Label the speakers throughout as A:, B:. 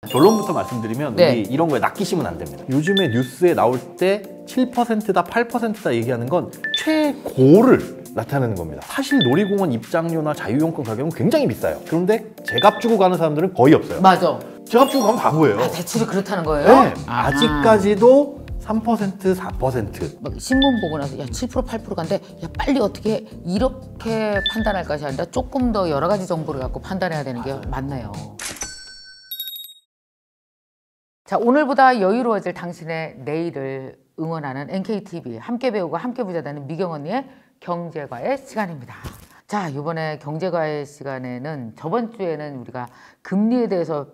A: 결론부터 말씀드리면
B: 네.
A: 우리 이런 거에 낚이시면 안 됩니다. 요즘에 뉴스에 나올 때 7%다 8%다 얘기하는 건 최고를 나타내는 겁니다. 사실 놀이공원 입장료나 자유용권 가격은 굉장히 비싸요. 그런데 제값 주고 가는 사람들은 거의 없어요.
B: 맞아.
A: 제값 주고 가면 바보예요.
B: 아, 대출이 그렇다는 거예요?
A: 네. 아직까지도 3%, 4%.
B: 막 신문 보고 나서 야 7% 8% 간데 야 빨리 어떻게 이렇게 판단할 것이 아니라 조금 더 여러 가지 정보를 갖고 판단해야 되는 게 맞네요. 자, 오늘보다 여유로워질 당신의 내일을 응원하는 NKTV 함께 배우고 함께 부자되는 미경 언니의 경제과의 시간입니다. 자, 이번에 경제과의 시간에는 저번 주에는 우리가 금리에 대해서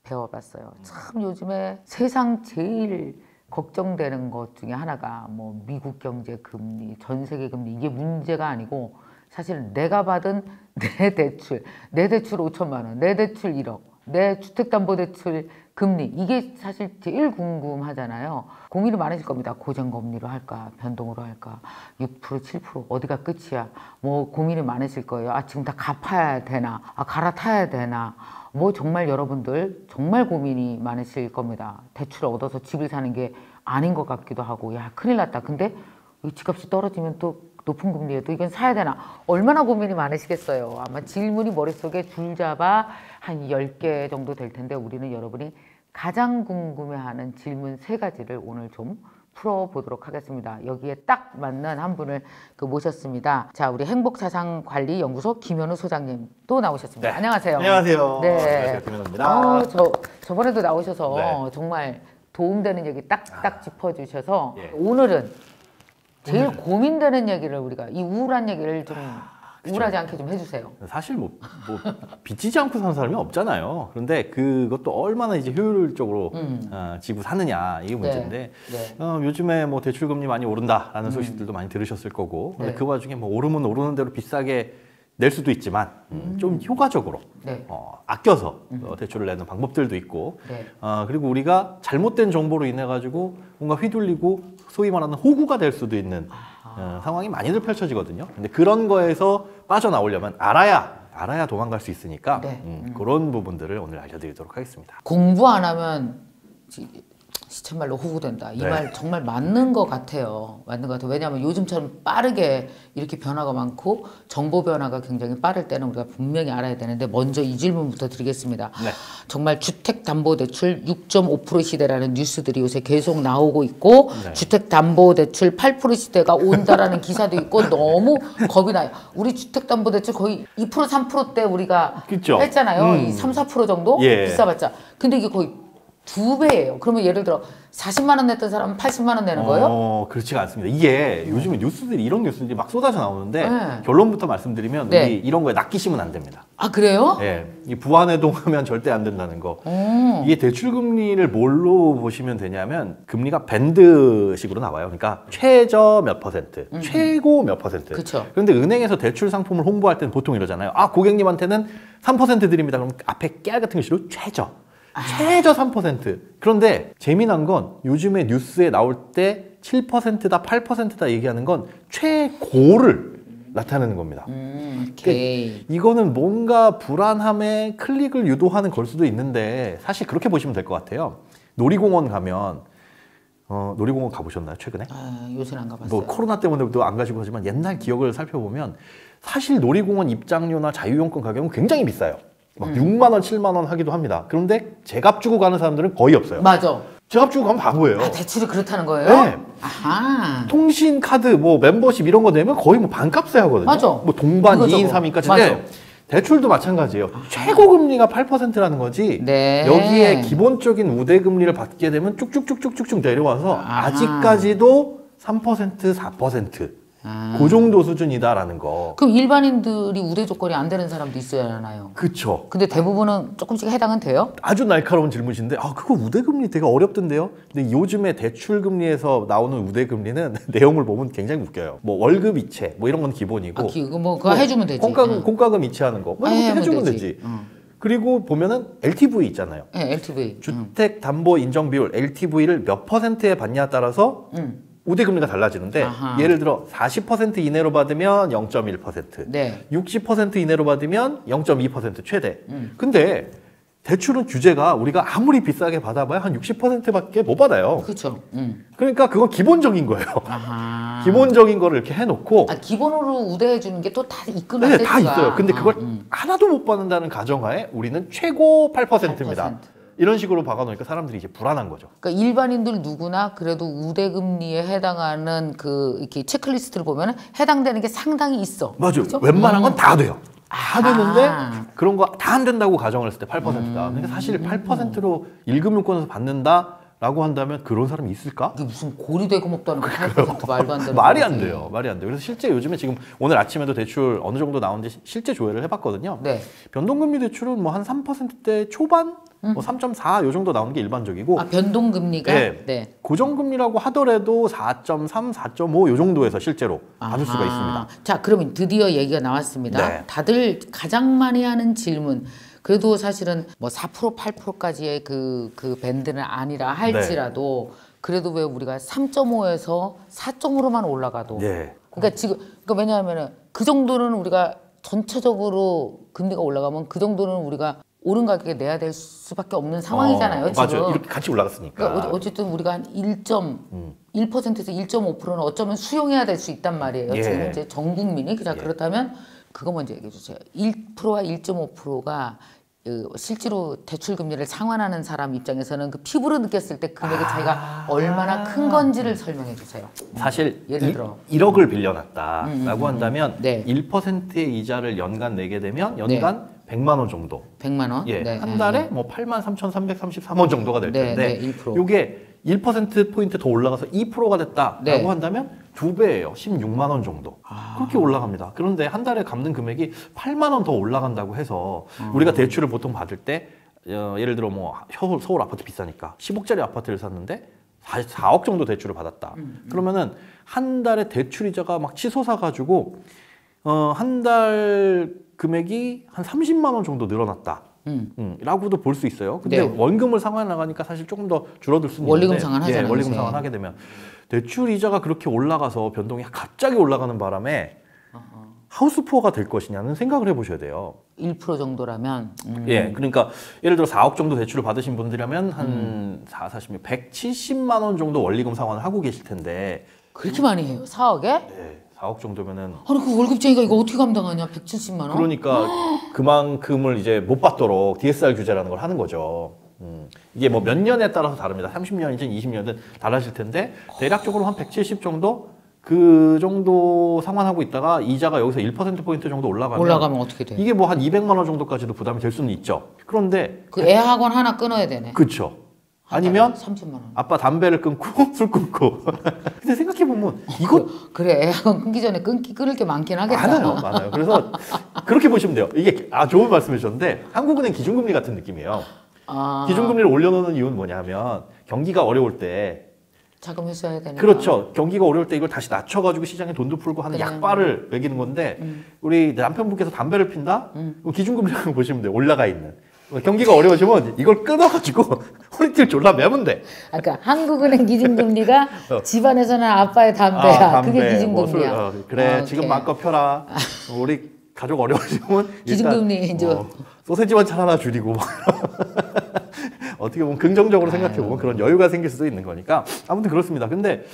B: 배워봤어요. 참 요즘에 세상 제일 걱정되는 것 중에 하나가 뭐 미국 경제 금리, 전 세계 금리 이게 문제가 아니고 사실 내가 받은 내 대출 5천만 원, 내 대출 1억, 내 주택담보대출 금리 이게 사실 제일 궁금하잖아요. 고민이 많으실 겁니다. 고정금리로 할까, 변동으로 할까, 6%, 7% 어디가 끝이야. 뭐 고민이 많으실 거예요. 아 지금 다 갚아야 되나, 아 갈아타야 되나. 뭐 정말 여러분들 정말 고민이 많으실 겁니다. 대출을 얻어서 집을 사는 게 아닌 것 같기도 하고 야 큰일 났다. 근데 집값이 떨어지면 또 높은 금리에도 이건 사야 되나. 얼마나 고민이 많으시겠어요. 아마 질문이 머릿속에 줄잡아 한 10개 정도 될 텐데 우리는 여러분이 가장 궁금해하는 질문 3가지를 오늘 좀 풀어보도록 하겠습니다. 여기에 딱 맞는 한 분을 모셨습니다. 자, 우리 행복자산관리연구소 김현우 소장님 또 나오셨습니다.
A: 네.
B: 안녕하세요.
A: 안녕하세요.
B: 네.
A: 안녕하세요. 김현우입니다.
B: 저번에도 나오셔서
A: 네.
B: 정말 도움되는 얘기 딱딱 짚어주셔서
A: 예.
B: 오늘은 제일 고민되는 얘기를 우리가 이 우울한 얘기를 좀 우울하지 않게 좀 해주세요.
A: 사실 뭐 빚지지 않고 사는 사람이 없잖아요. 그런데 그것도 얼마나 이제 효율적으로 지고 사느냐 이게 문제인데
B: 네.
A: 요즘에 뭐 대출금리 많이 오른다라는 소식들도 많이 들으셨을 거고 근데
B: 네.
A: 그 와중에 뭐 오르면 오르는 대로 비싸게 낼 수도 있지만 좀 효과적으로
B: 네.
A: 아껴서 대출을 내는 방법들도 있고
B: 네.
A: 그리고 우리가 잘못된 정보로 인해 가지고 뭔가 휘둘리고 소위 말하는 호구가 될 수도 있는 상황이 많이들 펼쳐지거든요. 근데 그런 거에서 빠져나오려면 알아야 도망갈 수 있으니까
B: 네.
A: 그런 부분들을 오늘 알려드리도록 하겠습니다.
B: 공부 안 하면 시쳇말로 호구된다. 이
A: 네.
B: 말 정말 맞는 것 같아요. 맞는 것 같아요. 왜냐하면 요즘처럼 빠르게 이렇게 변화가 많고 정보 변화가 굉장히 빠를 때는 우리가 분명히 알아야 되는데 먼저 이 질문부터 드리겠습니다.
A: 네.
B: 정말 주택담보대출 6.5% 시대라는 뉴스들이 요새 계속 나오고 있고
A: 네.
B: 주택담보대출 8% 시대가 온다라는 기사도 있고 너무 겁이 나요. 우리 주택담보대출 거의 2% 3%대 우리가
A: 그쵸?
B: 했잖아요. 이 3, 4% 정도
A: 예.
B: 비싸봤자. 근데 이게 거의 2배예요. 그러면 예를 들어 40만 원 냈던 사람은 80만 원 내는 거예요?
A: 그렇지가 않습니다. 이게 요즘에 뉴스들이 이런 뉴스들이 막 쏟아져 나오는데
B: 네.
A: 결론부터 말씀드리면
B: 네.
A: 우리 이런 거에 낚이시면 안 됩니다.
B: 아 그래요?
A: 예, 이 부안해동하면 절대 안 된다는 거. 이게 대출 금리를 뭘로 보시면 되냐면 금리가 밴드식으로 나와요. 그러니까 최저 몇 퍼센트, 최고 몇 퍼센트.
B: 그쵸.
A: 그런데 은행에서 대출 상품을 홍보할 때는 보통 이러잖아요. 아 고객님한테는 3% 드립니다. 그럼 앞에 깨알 같은 글씨로 최저. 최저 3%. 그런데 재미난 건 요즘에 뉴스에 나올 때 7%다 8%다 얘기하는 건 최고를 나타내는 겁니다.
B: 오케이.
A: 이거는 뭔가 불안함에 클릭을 유도하는 걸 수도 있는데 사실 그렇게 보시면 될 것 같아요. 놀이공원 가면 놀이공원 가보셨나요? 최근에?
B: 아, 요새는 안 가봤어요.
A: 뭐 코로나 때문에도 안 가시고 하지만 옛날 기억을 살펴보면 사실 놀이공원 입장료나 자유용권 가격은 굉장히 비싸요. 막 6만 원, 7만 원 하기도 합니다. 그런데 제값 주고 가는 사람들은 거의 없어요.
B: 맞아.
A: 제값 주고 가면 바보예요.
B: 아, 대출이 그렇다는 거예요?
A: 네.
B: 아하.
A: 통신, 카드, 뭐 멤버십 이런 거 내면 거의 뭐 반값에 하거든요.
B: 맞아.
A: 뭐 동반,
B: 그거
A: 2인,
B: 저거.
A: 3인까지.
B: 맞아.
A: 근데 대출도 마찬가지예요. 최고 금리가 8%라는 거지.
B: 네.
A: 여기에 기본적인 우대 금리를 받게 되면 쭉쭉쭉쭉쭉 내려와서
B: 아하.
A: 아직까지도 3%, 4%. 그 정도 수준이다라는 거.
B: 그럼 일반인들이 우대 조건이 안 되는 사람도 있어야 하나요?
A: 그쵸.
B: 근데 대부분은 조금씩 해당은 돼요?
A: 아주 날카로운 질문이신데 그거 우대금리 되게 어렵던데요? 근데 요즘에 대출금리에서 나오는 우대금리는 내용을 보면 굉장히 웃겨요. 뭐 월급 이체 뭐 이런 건 기본이고
B: 그거 해주면 되지.
A: 공과금 이체하는 거 뭐 이런 것도 해주면 되지. 그리고 보면은 LTV 있잖아요.
B: 네, LTV.
A: 주택담보인정비율 LTV를 몇 퍼센트에 받냐에 따라서 우대금리가 달라지는데
B: 아하.
A: 예를 들어 40% 이내로 받으면 0.1%,
B: 네.
A: 60% 이내로 받으면 0.2% 최대. 근데 대출은 규제가 우리가 아무리 비싸게 받아봐야 한 60%밖에 못 받아요.
B: 그렇죠.
A: 그러니까 그건 기본적인 거예요.
B: 아하.
A: 기본적인 거를 이렇게 해놓고
B: 아, 기본으로 우대해 주는 게 또 다 있구나.
A: 네,
B: 세트가.
A: 다 있어요. 근데 그걸 하나도 못 받는다는 가정하에 우리는 최고 8%입니다.
B: 8%.
A: 이런 식으로 박아놓으니까 사람들이 이제 불안한 거죠.
B: 그러니까 일반인들 누구나 그래도 우대금리에 해당하는 그 이렇게 체크리스트를 보면 해당되는 게 상당히 있어.
A: 맞아요.
B: 그렇죠?
A: 웬만한 건 다 돼요. 다 되는데
B: 아.
A: 그런 거 다 안 된다고 가정을 했을 때 8%다. 근데 사실 8%로 1금융권에서 받는다라고 한다면 그런 사람이 있을까?
B: 이게 무슨 고리되고 먹도 않은 8% 말도 안 되는
A: 말이 안
B: 거지.
A: 돼요. 말이 안 돼요. 그래서 실제 요즘에 지금 오늘 아침에도 대출 어느 정도 나오는지 실제 조회를 해봤거든요.
B: 네.
A: 변동금리 대출은 뭐 한 3%대 초반, 뭐 3.4 요 정도 나오는 게 일반적이고
B: 아, 변동금리가?
A: 네.
B: 네.
A: 고정금리라고 하더라도 4.3, 4.5 요 정도에서 실제로 받을 수가 있습니다.
B: 자, 그러면 드디어 얘기가 나왔습니다.
A: 네.
B: 다들 가장 많이 하는 질문. 그래도 사실은 뭐 4%, 8%까지의 그 밴드는 아니라 할지라도 그래도 왜 우리가 3.5에서 4.5로만 올라가도.
A: 예.
B: 그러니까 지금, 그러니까 왜냐하면은 그 정도는 우리가 전체적으로 금리가 올라가면 그 정도는 우리가 오른 가격에 내야 될 수밖에 없는 상황이잖아요, 지금.
A: 맞아요. 이렇게 같이 올라갔으니까.
B: 그러니까 어쨌든 우리가 한 1.1%에서 1.5%는 어쩌면 수용해야 될 수 있단 말이에요.
A: 예.
B: 지금 이제 전 국민이. 자, 그렇다면 그거 먼저 얘기해 주세요. 1%와 1.5%가 실제로 대출 금리를 상환하는 사람 입장에서는 그 피부로 느꼈을 때 금액의 차이가 얼마나 큰 건지를 설명해 주세요.
A: 사실
B: 예를 들어
A: 1억을 빌려놨다라고 한다면
B: 네.
A: 1%의 이자를 연간 내게 되면 연간 100만 원 정도.
B: 100만 원?
A: 예,
B: 네.
A: 한 달에 뭐 83,333원 정도가 될
B: 네,
A: 텐데
B: 네, 1%.
A: 요게 1%포인트 더 올라가서 2%가 됐다라고
B: 네.
A: 한다면 2배예요. 16만 원 정도. 그렇게 올라갑니다. 그런데 한 달에 갚는 금액이 8만 원 더 올라간다고 해서 우리가 대출을 보통 받을 때 예를 들어 뭐 서울 아파트 비싸니까 10억짜리 아파트를 샀는데 4억 정도 대출을 받았다. 그러면은 한 달에 대출 이자가 막 치솟아 가지고 한 달 금액이 한 30만 원 정도 늘어났다. 라고도 볼 수 있어요. 근데
B: 네.
A: 원금을 상환하니까 사실 조금 더 줄어들 수는
B: 원리금
A: 있는데
B: 상환하잖아요,
A: 예, 원리금
B: 요새.
A: 상환하게 되면 대출 이자가 그렇게 올라가서 변동이 갑자기 올라가는 바람에 하우스푸어가 될 것이냐는 생각을 해보셔야 돼요.
B: 1% 정도라면
A: 예, 그러니까 예를 들어 4억 정도 대출을 받으신 분들이라면 한 40, 170만 원 정도 원리금 상환을 하고 계실 텐데
B: 그렇게 많이 해요? 4억에?
A: 예, 4억 정도면은
B: 아니 그 월급쟁이가 이거 어떻게 감당하냐? 170만 원?
A: 그러니까 그만큼을 이제 못 받도록 DSR 규제라는 걸 하는 거죠. 이게 뭐 몇 년에 따라서 다릅니다. 30년이든 20년이든 달라질 텐데 대략적으로 한 170 정도 그 정도 상환하고 있다가 이자가 여기서 1%포인트 정도 올라가면
B: 어떻게 돼?
A: 이게 뭐 한 200만 원 정도까지도 부담이 될 수는 있죠. 그런데
B: 그 애 학원 하나 끊어야 되네.
A: 그렇죠. 아니면
B: 30만 원.
A: 아빠 담배를 끊고 술 끊고. 근데 생각해 보면 이거
B: 그래 애 학원 끊기 전에 끊을 게 많긴 하겠다.
A: 많아요. 그래서 그렇게 보시면 돼요. 이게 좋은 말씀해 주셨는데 한국은행 기준금리 같은 느낌이에요. 기준금리를 올려놓는 이유는 뭐냐면 경기가 어려울 때
B: 자금 회수해야 되니까.
A: 그렇죠. 경기가 어려울 때 이걸 다시 낮춰가지고 시장에 돈도 풀고 하는
B: 그래.
A: 약발을 매기는 건데 우리 남편분께서 담배를 핀다? 그럼 기준금리라고 보시면 돼요. 올라가 있는. 경기가 어려워지면 이걸 끊어가지고 허리띠를 졸라 매면 돼.
B: 그러니까 한국은행 기준금리가 집안에서는 아빠의 담배야.
A: 담배,
B: 그게 기준금리야.
A: 뭐 술, 그래 지금 마음껏 펴라. 우리 가족 어려워지면
B: 기준금리
A: 일단,
B: 이제
A: 소세지만 차 하나 줄이고 어떻게 보면 긍정적으로 생각해 보면 그런 여유가 생길 수도 있는 거니까 아무튼 그렇습니다. 근데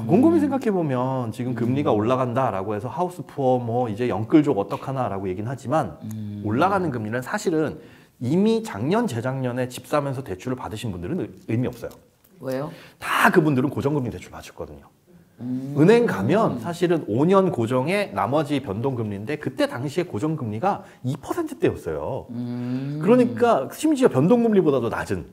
A: 곰곰이 생각해 보면 지금 금리가 올라간다라고 해서 하우스 푸어 뭐 이제 영끌족 어떡하나라고 얘기는 하지만 올라가는 금리는 사실은 이미 작년 재작년에 집 사면서 대출을 받으신 분들은 의미 없어요.
B: 왜요?
A: 다 그분들은 고정금리 대출 받으셨거든요. 은행 가면 사실은 5년 고정에 나머지 변동금리인데 그때 당시에 고정금리가 2%대였어요. 그러니까 심지어 변동금리보다도 낮은.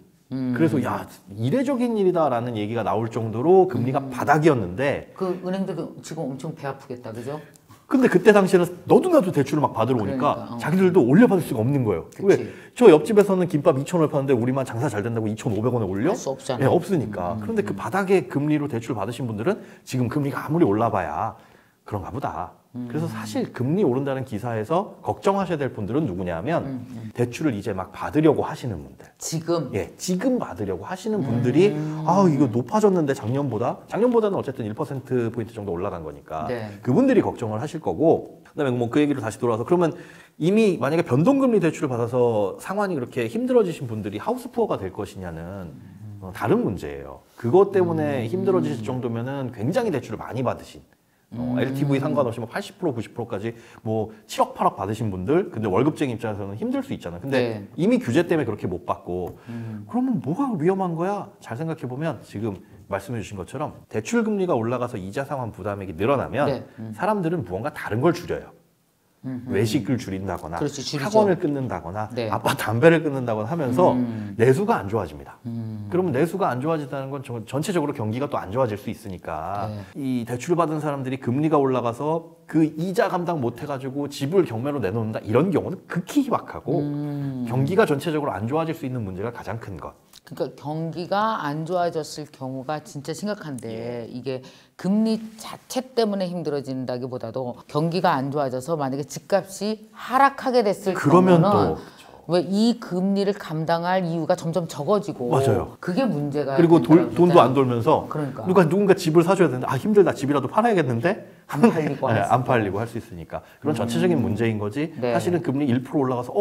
A: 그래서 야 이례적인 일이다라는 얘기가 나올 정도로 금리가 바닥이었는데
B: 그 은행들도 지금 엄청 배 아프겠다, 그죠?
A: 근데 그때 당시에는 너도 나도 대출을 막 받으러 오니까
B: 그러니까,
A: 자기들도 올려받을 수가 없는 거예요.
B: 그치.
A: 왜? 저 옆집에서는 김밥 2,000원에 파는데 우리만 장사 잘 된다고 2,500원에 올려?
B: 할 수 없잖아.
A: 예, 없으니까. 그런데 그 바닥의 금리로 대출 받으신 분들은 지금 금리가 아무리 올라봐야 그런가 보다. 그래서 사실 금리 오른다는 기사에서 걱정하셔야 될 분들은 누구냐면 대출을 이제 막 받으려고 하시는 분들.
B: 지금?
A: 예, 지금 받으려고 하시는 분들이 아, 이거 높아졌는데 작년보다는 어쨌든 1%포인트 정도 올라간 거니까
B: 네.
A: 그분들이 걱정을 하실 거고 그다음에 뭐 그 얘기로 다시 돌아와서 그러면 이미 만약에 변동금리 대출을 받아서 상환이 그렇게 힘들어지신 분들이 하우스푸어가 될 것이냐는 다른 문제예요. 그것 때문에 힘들어지실 정도면은 굉장히 대출을 많이 받으신 LTV 상관없이 뭐 80% 90%까지 뭐 7억 8억 받으신 분들 근데 월급쟁이 입장에서는 힘들 수 있잖아요. 근데
B: 네.
A: 이미 규제 때문에 그렇게 못 받고 그러면 뭐가 위험한 거야? 잘 생각해 보면 지금 말씀해 주신 것처럼 대출 금리가 올라가서 이자 상환 부담액이 늘어나면
B: 네.
A: 사람들은 무언가 다른 걸 줄여요. 외식을 줄인다거나
B: 그렇지, 줄이죠.
A: 학원을 끊는다거나
B: 네.
A: 아빠 담배를 끊는다거나 하면서 내수가 안 좋아집니다. 그러면 내수가 안 좋아진다는 건 전체적으로 경기가 또 안 좋아질 수 있으니까 이 대출 받은 사람들이 금리가 올라가서 그 이자 감당 못 해가지고 집을 경매로 내놓는다 이런 경우는 극히 희박하고 경기가 전체적으로 안 좋아질 수 있는 문제가 가장 큰 것.
B: 그러니까 경기가 안 좋아졌을 경우가 진짜 심각한데 이게 금리 자체 때문에 힘들어진다기보다도 경기가 안 좋아져서 만약에 집값이 하락하게 됐을
A: 그러면
B: 경우는
A: 또
B: 왜 이 금리를 감당할 이유가 점점 적어지고
A: 맞아요.
B: 그게 문제가
A: 그리고
B: 된다고
A: 돈도 안 돌면서
B: 그러니까.
A: 누군가 집을 사줘야 되는데 아 힘들다 집이라도 팔아야겠는데
B: 안 팔리고
A: 네, 안 팔리고 할 수 있으니까 그런 전체적인 문제인 거지.
B: 네.
A: 사실은 금리 1% 올라가서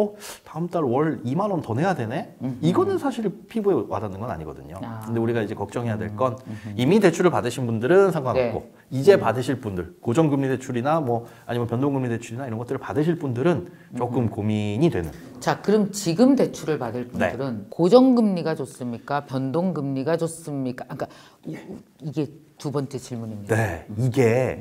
A: 다음 달 월 2만 원 더 내야 되네. 이거는 사실 피부에 와닿는 건 아니거든요. 근데 우리가 이제 걱정해야 될 건 이미 대출을 받으신 분들은 상관없고
B: 네.
A: 이제 받으실 분들 고정금리 대출이나 뭐 아니면 변동금리 대출이나 이런 것들을 받으실 분들은 조금 고민이 되는.
B: 자, 그럼 지금 대출을 받을 분들은 고정금리가 좋습니까? 변동금리가 좋습니까? 그러니까 이게 두 번째 질문입니다.
A: 네, 이게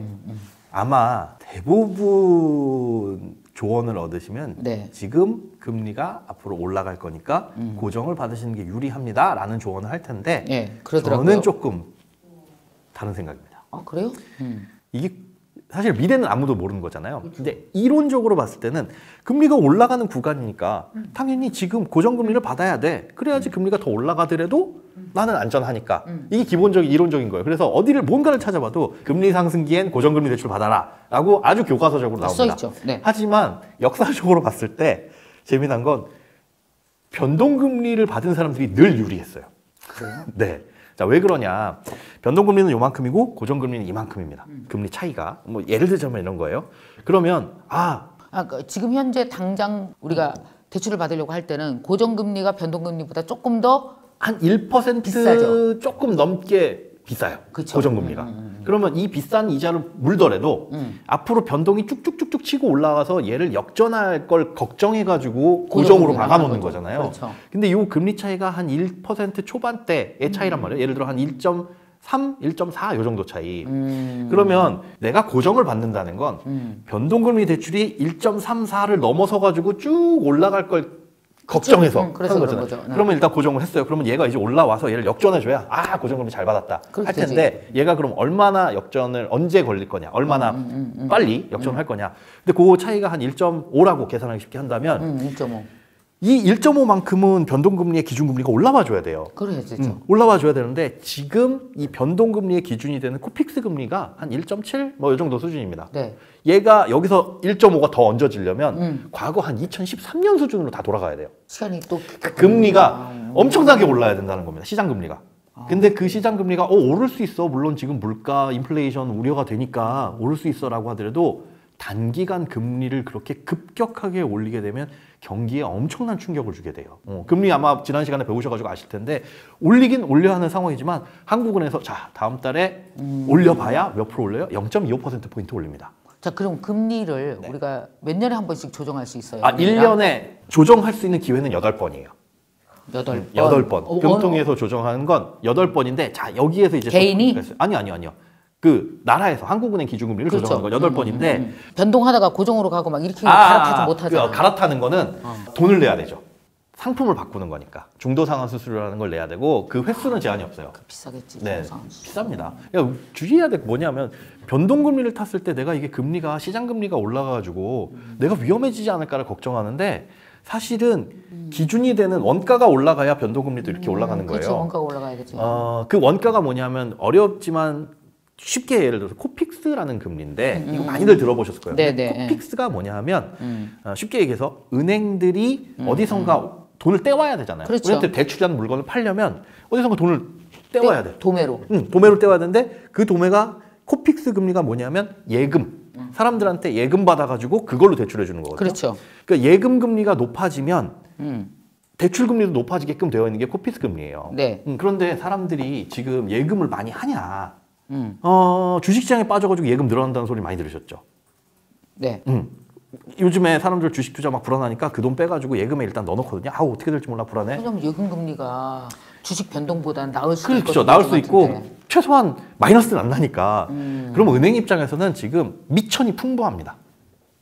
A: 아마 대부분 조언을 얻으시면
B: 네.
A: 지금 금리가 앞으로 올라갈 거니까 고정을 받으시는 게 유리합니다라는 조언을 할 텐데
B: 네, 그러더라고요.
A: 저는 조금 다른 생각입니다.
B: 아, 그래요?
A: 이게 사실 미래는 아무도 모르는 거잖아요. 근데 이론적으로 봤을 때는 금리가 올라가는 구간이니까 당연히 지금 고정금리를 받아야 돼. 그래야지 금리가 더 올라가더라도 나는 안전하니까. 이게 기본적인 이론적인 거예요. 그래서 어디를 뭔가를 찾아봐도 금리 상승기엔 고정금리 대출 받아라 라고 아주 교과서적으로 나옵니다.
B: 써있죠. 네.
A: 하지만 역사적으로 봤을 때 재미난 건 변동금리를 받은 사람들이 늘 유리했어요.
B: 그래요?
A: 네. 자, 왜 그러냐. 변동금리는 요만큼이고 고정금리는 이만큼입니다. 금리 차이가. 뭐 예를 들자면 이런 거예요. 그러면
B: 그러니까 지금 현재 당장 우리가 대출을 받으려고 할 때는 고정금리가 변동금리보다 조금 더
A: 한 1%
B: 비싸죠.
A: 조금 넘게 비싸요.
B: 그쵸.
A: 고정금리가. 그러면 이 비싼 이자를 물더라도 앞으로 변동이 쭉쭉쭉쭉 치고 올라가서 얘를 역전할 걸 걱정해가지고 고정으로 막아놓는 거잖아요.
B: 그렇죠.
A: 근데 이 금리 차이가 한 1% 초반대의 차이란 말이에요. 예를 들어 한 1.3, 1.4 요 정도 차이. 그러면 내가 고정을 받는다는 건 변동금리 대출이 1.34를 넘어서가지고 쭉 올라갈 걸 걱정해서
B: 그래서
A: 하는
B: 그런
A: 거잖아요.
B: 거죠.
A: 그러면 일단 고정을 했어요. 그러면 얘가 이제 올라와서 얘를 역전해줘야 고정금리 잘 받았다
B: 그렇게
A: 할 텐데 얘가 그럼 얼마나 역전을 언제 걸릴 거냐 얼마나 빨리 역전을 할 거냐. 근데 그 차이가 한 1.5라고 계산하기 쉽게 한다면
B: 1.5.
A: 이 1.5만큼은 변동금리의 기준금리가 올라와 줘야 돼요.
B: 그래야죠.
A: 올라와 줘야 되는데 지금 이 변동금리의 기준이 되는 코픽스 금리가 한 1.7 뭐 이 정도 수준입니다.
B: 네.
A: 얘가 여기서 1.5가 더 얹어지려면 과거 한 2013년 수준으로 다 돌아가야 돼요.
B: 시간이 또
A: 금리가 엄청나게 올라야 된다는 겁니다. 시장 금리가. 근데 그 시장 금리가 오를 수 있어. 물론 지금 물가 인플레이션 우려가 되니까 오를 수 있어라고 하더라도 단기간 금리를 그렇게 급격하게 올리게 되면 경기에 엄청난 충격을 주게 돼요. 금리 아마 지난 시간에 배우셔가지고 아실 텐데 올리긴 올려야 하는 상황이지만 한국은행에서 자 다음 달에 올려봐야 몇 프로 올려요? 0.25%포인트 올립니다.
B: 자, 그럼 금리를 우리가 몇 년에 한 번씩 조정할 수 있어요?
A: 1년에 조정할 수 있는 기회는 8번이에요.
B: 8번.
A: 8번. 금통위에서 조정하는 건 8번인데 자 여기에서 이제
B: 개인이?
A: 아니요. 그 나라에서 한국은행 기준금리를
B: 그렇죠.
A: 조정하는 건 8번인데
B: 변동하다가 고정으로 가고 막 이렇게 갈아타지 못하잖아.
A: 갈아타는 거는 돈을 내야 되죠. 상품을 바꾸는 거니까 중도상환 수수료라는 걸 내야 되고 그 횟수는 제한이 없어요.
B: 비싸겠지.
A: 네,
B: 중도상환
A: 비쌉니다. 그러니까 주의해야 될 게 뭐냐면 변동금리를 탔을 때 내가 이게 금리가 시장금리가 올라가가지고 내가 위험해지지 않을까를 걱정하는데 사실은 기준이 되는 원가가 올라가야 변동금리도 이렇게 올라가는 거예요.
B: 그렇죠. 원가가 올라가야겠죠.
A: 그 원가가 뭐냐면 어렵지만 쉽게 예를 들어서 코픽스라는 금리인데 이거 많이들 들어보셨을 거예요.
B: 네네.
A: 코픽스가 뭐냐 하면 쉽게 얘기해서 은행들이 어디선가 돈을 떼와야 되잖아요.
B: 그렇죠.
A: 우리한테 대출이라는 물건을 팔려면 어디선가 돈을 떼와야 돼.
B: 도매로.
A: 도매로 떼와야 되는데 그 도매가 코픽스 금리가 뭐냐면 예금. 사람들한테 예금 받아가지고 그걸로 대출해 주는 거거든요.
B: 그렇죠.
A: 그러니까 예금 금리가 높아지면 대출 금리도 높아지게끔 되어 있는 게 코픽스 금리예요.
B: 네.
A: 그런데 사람들이 지금 예금을 많이 하냐? 주식시장에 빠져가지고 예금 늘어난다는 소리 많이 들으셨죠?
B: 네.
A: 요즘에 사람들 주식 투자 막 불안하니까 그 돈 빼가지고 예금에 일단 넣어놓거든요. 아우 어떻게 될지 몰라 불안해.
B: 왜냐면 예금 금리가 주식 변동보다는 나을 수도
A: 그렇죠.
B: 있거든요.
A: 나올 수 있고
B: 같은데.
A: 최소한 마이너스는 안 나니까. 그럼 은행 입장에서는 지금 미천이 풍부합니다.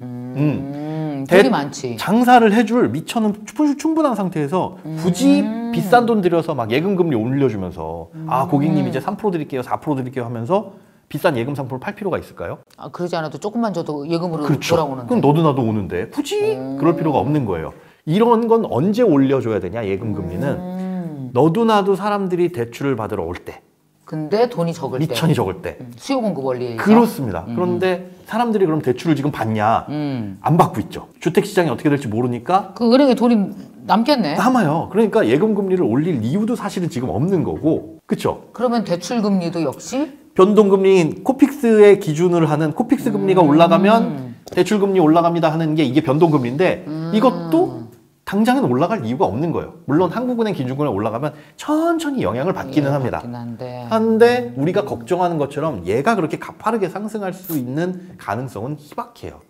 B: 돈이 많지.
A: 장사를 해줄 미천은 충분한 상태에서 굳이 비싼 돈 들여서 막 예금 금리 올려주면서 아 고객님 이제 3% 드릴게요, 4% 드릴게요 하면서 비싼 예금 상품을 팔 필요가 있을까요?
B: 아, 그러지 않아도 조금만 줘도 예금으로
A: 그렇죠.
B: 돌아오는데.
A: 그럼 너도 나도 오는데 굳이 그럴 필요가 없는 거예요. 이런 건 언제 올려줘야 되냐 예금 금리는 너도 나도 사람들이 대출을 받으러 올 때.
B: 근데 돈이 적을 때.
A: 미천이 적을 때.
B: 수요 공급 원리에
A: 그렇습니다. 그런데 사람들이 그럼 대출을 지금 받냐? 안 받고 있죠. 주택 시장이 어떻게 될지 모르니까
B: 그 은행에 돈이 남겠네.
A: 남아요. 그러니까 예금 금리를 올릴 이유도 사실은 지금 없는 거고, 그렇죠?
B: 그러면 대출 금리도 역시
A: 변동 금리인 코픽스의 기준을 하는 코픽스 금리가 올라가면 대출 금리 올라갑니다 하는 게 이게 변동 금리인데 이것도 당장은 올라갈 이유가 없는 거예요. 물론 한국은행 기준금리 올라가면 천천히 영향을 받기는 합니다. 한데 우리가 걱정하는 것처럼 얘가 그렇게 가파르게 상승할 수 있는 가능성은 희박해요.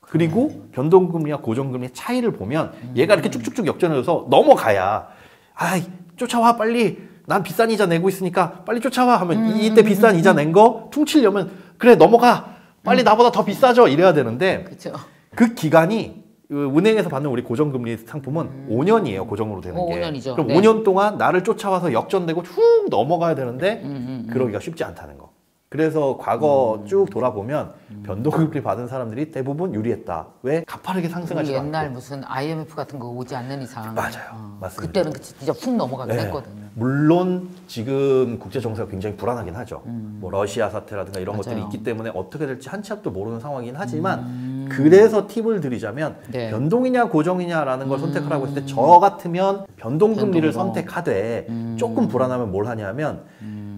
A: 그리고 변동금리와 고정금리의 차이를 보면 얘가 이렇게 쭉쭉쭉 역전해서 넘어가야 아이 쫓아와 빨리 난 비싼 이자 내고 있으니까 빨리 쫓아와 하면 이때 비싼 이자 낸 거 퉁치려면 그래 넘어가 빨리 나보다 더 비싸져 이래야 되는데
B: 그쵸.
A: 그 기간이 은행에서 받는 우리 고정금리 상품은 5년이에요. 고정으로 되는 게.
B: 5년이죠.
A: 그럼
B: 네.
A: 5년 동안 나를 쫓아와서 역전되고 훅 넘어가야 되는데 그러기가 쉽지 않다는 거. 그래서 과거 쭉 돌아보면 변동금리 받은 사람들이 대부분 유리했다. 왜? 가파르게 상승하지 않고.
B: 옛날 무슨 IMF 같은 거 오지 않는 이상.
A: 맞아요. 맞습니다.
B: 그때는 진짜 훅 넘어가긴
A: 네.
B: 했거든요.
A: 물론 지금 국제 정세가 굉장히 불안하긴 하죠. 뭐 러시아 사태라든가 이런
B: 맞아요.
A: 것들이 있기 때문에 어떻게 될지 한치 앞도 모르는 상황이긴 하지만 그래서 팁을 드리자면
B: 네.
A: 변동이냐 고정이냐라는 걸 선택하라고 했을 때 저 같으면 변동금리를
B: 변동으로.
A: 선택하되 조금 불안하면 뭘 하냐면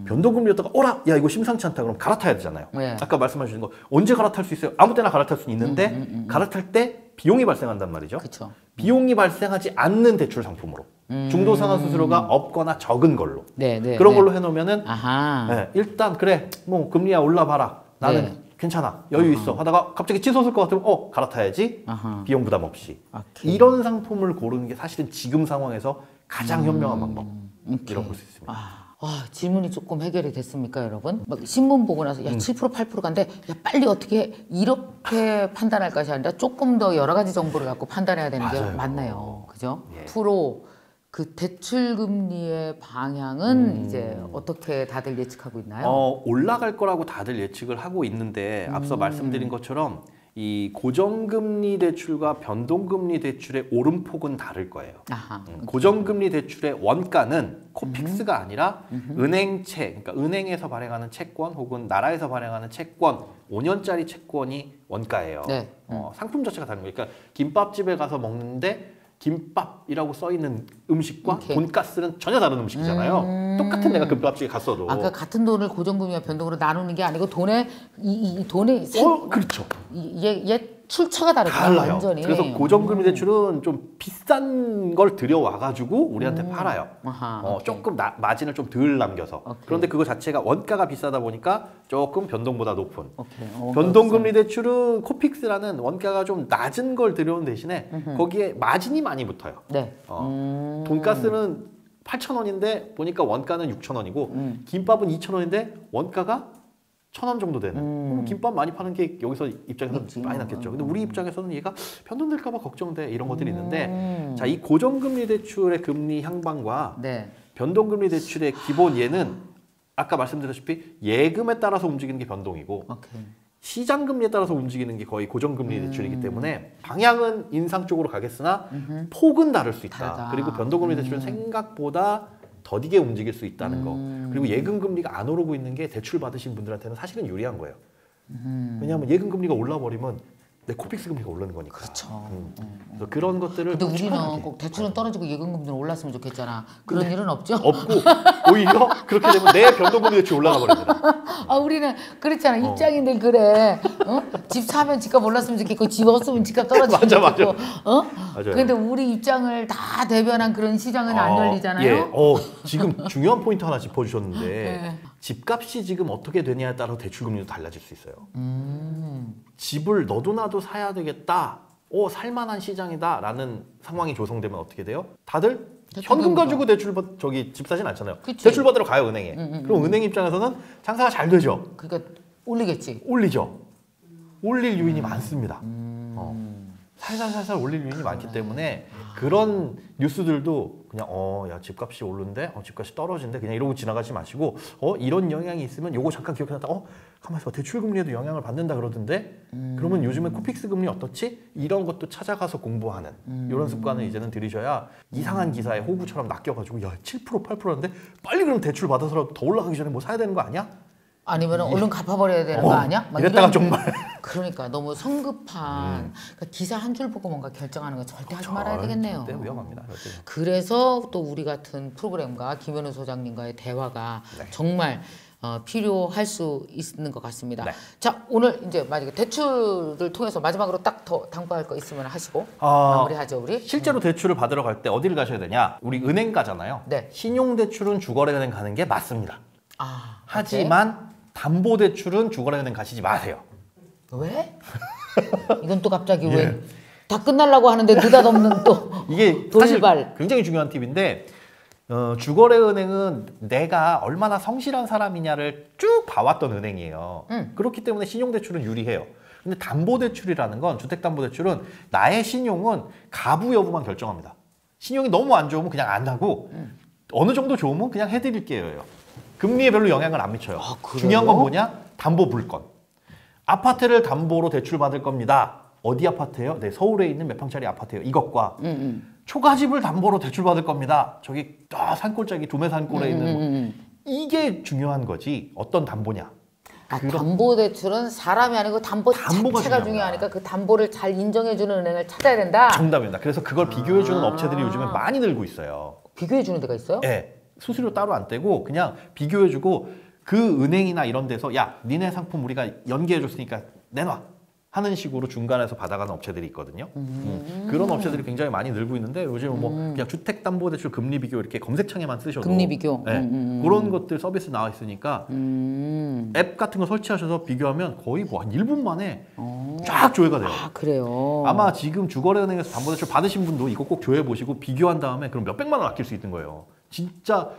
A: 변동금리였다가 어라 야 이거 심상치 않다 그럼 갈아타야 되잖아요.
B: 네.
A: 아까 말씀하신 거 언제 갈아탈 수 있어요? 아무 때나 갈아탈 수 있는데 갈아탈 때 비용이 발생한단 말이죠.
B: 그쵸.
A: 비용이 발생하지 않는 대출 상품으로 중도 상환 수수료가 없거나 적은 걸로
B: 네, 네,
A: 그런
B: 네.
A: 걸로 해놓으면은
B: 아하.
A: 네, 일단 그래 뭐 금리야 올라봐라 나는
B: 네.
A: 괜찮아 여유 있어 하다가 갑자기 치솟을 것 같으면 갈아타야지
B: 아하.
A: 비용 부담 없이
B: 오케이.
A: 이런 상품을 고르는 게 사실은 지금 상황에서 가장 현명한 방법 이라고 볼 수 있습니다.
B: 와, 질문이 조금 해결이 됐습니까, 여러분? 막 신문 보고 나서 야, 7% 8% 간데 야, 빨리 어떻게 이렇게 판단할 것이 아니라 조금 더 여러 가지 정보를 갖고 판단해야 되는 게
A: 맞아요.
B: 맞네요. 그죠?
A: 예.
B: 프로 그 대출 금리의 방향은 이제 어떻게 다들 예측하고 있나요?
A: 올라갈 거라고 다들 예측을 하고 있는데 앞서 말씀드린 것처럼 이 고정금리 대출과 변동금리 대출의 오름폭은 다를 거예요.
B: 아하.
A: 고정금리 대출의 원가는 코픽스가 아니라 은행채, 그러니까 은행에서 발행하는 채권 혹은 나라에서 발행하는 채권, 5년짜리 채권이 원가예요.
B: 네.
A: 상품 자체가 다른 거예요. 그러니까 김밥집에 가서 먹는데 김밥이라고 써 있는 음식과
B: 오케이.
A: 돈가스는 전혀 다른 음식이잖아요. 똑같은 내가 김밥집에 갔어도.
B: 아까 같은 돈을 고정금리와 변동으로 나누는 게 아니고 돈의 이 돈의
A: 그렇죠.
B: 얘 출처가 다르구나
A: 달라요.
B: 완전히.
A: 그래서 고정금리 대출은 좀 비싼 걸 들여와가지고 우리한테 팔아요.
B: 아하,
A: 조금 마진을 좀 덜 남겨서.
B: 오케이.
A: 그런데 그거 자체가 원가가 비싸다 보니까 조금 변동보다 높은.
B: 오케이.
A: 변동금리 대출은 코픽스라는 원가가 좀 낮은 걸 들여온 대신에 거기에 마진이 많이 붙어요.
B: 네.
A: 돈가스는 8,000원인데 보니까 원가는 6,000원이고 김밥은 2,000원인데 원가가 1,000원 정도 되는. 그럼 김밥 많이 파는 게 여기서 입장에서
B: 그렇지.
A: 많이 남겠죠. 근데 우리 입장에서는 얘가 변동될까봐 걱정돼 이런 것들이 있는데 자, 이 고정금리 대출의 금리 향방과
B: 네.
A: 변동금리 대출의 기본 예는 아까 말씀드렸다시피 예금에 따라서 움직이는 게 변동이고
B: 오케이.
A: 시장 금리에 따라서 움직이는 게 거의 고정금리 대출이기 때문에 방향은 인상 쪽으로 가겠으나 폭은 다를 수 있다.
B: 다르다.
A: 그리고 변동금리 대출은 생각보다 더디게 움직일 수 있다는 거. 그리고 예금 금리가 안 오르고 있는 게 대출 받으신 분들한테는 사실은 유리한 거예요. 왜냐하면 예금 금리가 올라버리면 내 코픽스 금리가 오르는 거니까.
B: 그렇죠.
A: 그래서 그런 것들을
B: 근데
A: 꼭
B: 우리는
A: 시원하게.
B: 꼭 대출은 떨어지고 예금금리는 올랐으면 좋겠잖아. 그런 일은 없죠?
A: 없고 오히려 그렇게 되면 내 변동금리 대출 올라가 버리더라.
B: 아 우리는 그렇잖아. 입장인들 그래. 어? 집 사면 집값 올랐으면 좋겠고 집 없으면 집값 떨어지면
A: 맞아.
B: 좋겠고. 어?
A: 맞아요.
B: 근데 우리 입장을 다 대변한 그런 시장은 안 열리잖아요.
A: 예. 지금 중요한 포인트 하나 짚어주셨는데
B: 네.
A: 집값이 지금 어떻게 되냐에 따라 대출금리도 달라질 수 있어요. 집을 너도 나도 사야 되겠다. 살만한 시장이다라는 상황이 조성되면 어떻게 돼요? 다들 현금 가지고 집 사진 않잖아요.
B: 그치.
A: 대출 받으러 가요 은행에. 그럼 은행 입장에서는 장사가 잘 되죠.
B: 그러니까 올리겠지.
A: 올리죠. 올릴 요인이 많습니다. 살살살살 올릴 요인이 많기 때문에 그런 뉴스들도 그냥 야 집값이 오르는데 집값이 떨어진대 그냥 이러고 지나가지 마시고 이런 영향이 있으면 요거 잠깐 기억해놨다. 가만히 있어 대출 금리에도 영향을 받는다 그러던데 그러면 요즘에 코픽스 금리 어떻지? 이런 것도 찾아가서 공부하는 이런 습관을 이제는 들이셔야 이상한 기사에 호구처럼 낚여가지고 야 7% 8%인데 빨리 그럼 대출 받아서라도 더 올라가기 전에 뭐 사야 되는 거 아니야?
B: 아니면 얼른 갚아버려야 되는 거 아니야? 막
A: 이랬다가
B: 이런-
A: 정말
B: 그러니까 너무 성급한 그러니까 기사 한 줄 보고 뭔가 결정하는 거 절대 하지 말아야 되겠네요.
A: 절대 위험합니다. 절대.
B: 그래서 또 우리 같은 프로그램과 김현우 소장님과의 대화가 정말 필요할 수 있는 것 같습니다.
A: 네.
B: 자 오늘 이제 만약에 대출을 통해서 마지막으로 딱 더 당부할 거 있으면 하시고 마무리하죠 우리.
A: 실제로 대출을 받으러 갈 때 어디를 가셔야 되냐? 우리 은행 가잖아요.
B: 네.
A: 신용대출은 주거래은행 가는 게 맞습니다.
B: 하지만
A: 담보 대출은 주거래은행 가시지 마세요.
B: 왜? 이건 또 갑자기 왜? 다 끝날라고 하는데 느닷없는 또
A: 이게 사실
B: 돌발.
A: 굉장히 중요한 팁인데 주거래은행은 내가 얼마나 성실한 사람이냐를 쭉 봐왔던 은행이에요. 그렇기 때문에 신용대출은 유리해요. 근데 담보대출이라는 건 주택담보대출은 나의 신용은 가부 여부만 결정합니다. 신용이 너무 안 좋으면 그냥 안 하고 어느 정도 좋으면 그냥 해드릴게요. 금리에 별로 영향을 안 미쳐요.
B: 그래요?
A: 중요한 건 뭐냐? 담보 물건. 아파트를 담보로 대출 받을 겁니다. 어디 아파트예요? 네, 서울에 있는 몇 평짜리 아파트예요. 이것과 초가집을 담보로 대출 받을 겁니다. 저기 산골짜기 두메산골에 있는 이게 중요한 거지. 어떤 담보냐?
B: 담보대출은 사람이 아니고 담보
A: 담보가
B: 자체가
A: 중요합니다.
B: 중요하니까 그 담보를 잘 인정해주는 은행을 찾아야 된다.
A: 정답입니다. 그래서 그걸 비교해주는 업체들이 요즘에 많이 늘고 있어요.
B: 비교해주는 데가 있어요?
A: 네. 수수료 따로 안 떼고 그냥 비교해주고 그 은행이나 이런 데서 야 니네 상품 우리가 연계해줬으니까 내놔 하는 식으로 중간에서 받아가는 업체들이 있거든요. 그런 업체들이 굉장히 많이 늘고 있는데 요즘은 뭐 그냥 주택담보대출 금리 비교 이렇게 검색창에만 쓰셔도
B: 금리 비교.
A: 네, 그런 것들 서비스 나와 있으니까 앱 같은 거 설치하셔서 비교하면 거의 뭐 한 1분 만에 쫙 조회가 돼요.
B: 그래요.
A: 아마 지금 주거래은행에서 담보대출 받으신 분도 이거 꼭 조회 보시고 비교한 다음에 그럼 몇백만 원 아낄 수 있는 거예요. 진짜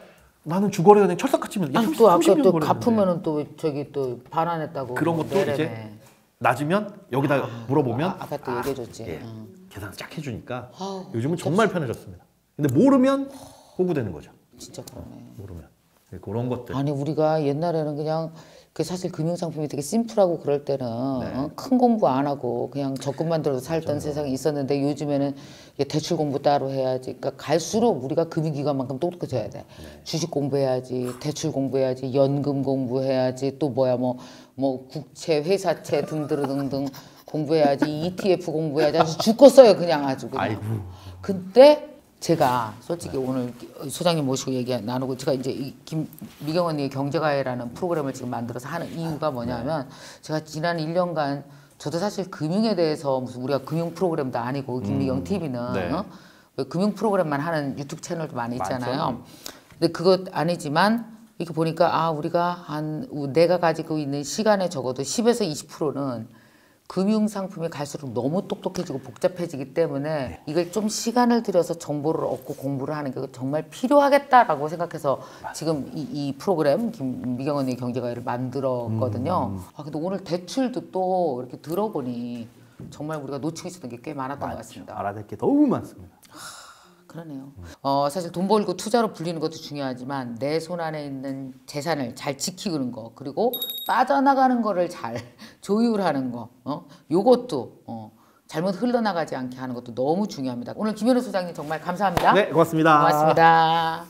A: 나는 주거래은행 철석같이 면
B: 또 아까 또 갚으면은 또 저기 또 반환했다고
A: 그런 것도
B: 내래매.
A: 이제 낮으면 여기다 물어보면
B: 아까 또 얘기해줬지.
A: 예, 계산 쫙 해주니까
B: 아우,
A: 요즘은 정말 편해졌습니다. 근데 모르면 호구되는 거죠.
B: 진짜 그러네.
A: 모르면 그런 것들.
B: 아니 우리가 옛날에는 그냥 그 사실 금융상품이 되게 심플하고 그럴 때는 큰 공부 안 하고 그냥 적금만 들어도 살던 세상이 있었는데 요즘에는 이게 대출 공부 따로 해야지. 그러니까 갈수록 우리가 금융기관만큼 똑똑해져야 돼. 주식 공부해야지, 대출 공부해야지, 연금 공부해야지, 또 뭐 국채, 회사채 등등 공부해야지, ETF 공부해야지. 아주 죽겠어요 그냥 아주 그냥.
A: 아이고.
B: 근데 제가 솔직히 오늘 소장님 모시고 얘기 나누고 제가 이제 이 미경 언니의 경제가해라는 프로그램을 지금 만들어서 하는 이유가 뭐냐면 제가 지난 1년간 저도 사실 금융에 대해서 무슨 우리가 금융 프로그램도 아니고 김미경 TV는
A: 네.
B: 왜 금융 프로그램만 하는 유튜브 채널도 많이 있잖아요.
A: 많죠.
B: 근데 그것 아니지만 이렇게 보니까 우리가 내가 가지고 있는 시간에 적어도 10에서 20%는 금융 상품이 갈수록 너무 똑똑해지고 복잡해지기 때문에 이걸 좀 시간을 들여서 정보를 얻고 공부를 하는 게 정말 필요하겠다라고 생각해서 지금 이 프로그램 미경 언니 경제가해를 만들었거든요. 근데 오늘 대출도 또 이렇게 들어보니 정말 우리가 놓치고 있었던 게 꽤 많았던 것 같습니다.
A: 알아야 될 게 너무 많습니다.
B: 그러네요. 사실 돈 벌고 투자로 불리는 것도 중요하지만 내 손 안에 있는 재산을 잘 지키는 거 그리고 빠져나가는 거를 잘 조율하는 거 요것도 잘못 흘러나가지 않게 하는 것도 너무 중요합니다. 오늘 김현우 소장님 정말 감사합니다.
A: 네, 고맙습니다.
B: 고맙습니다.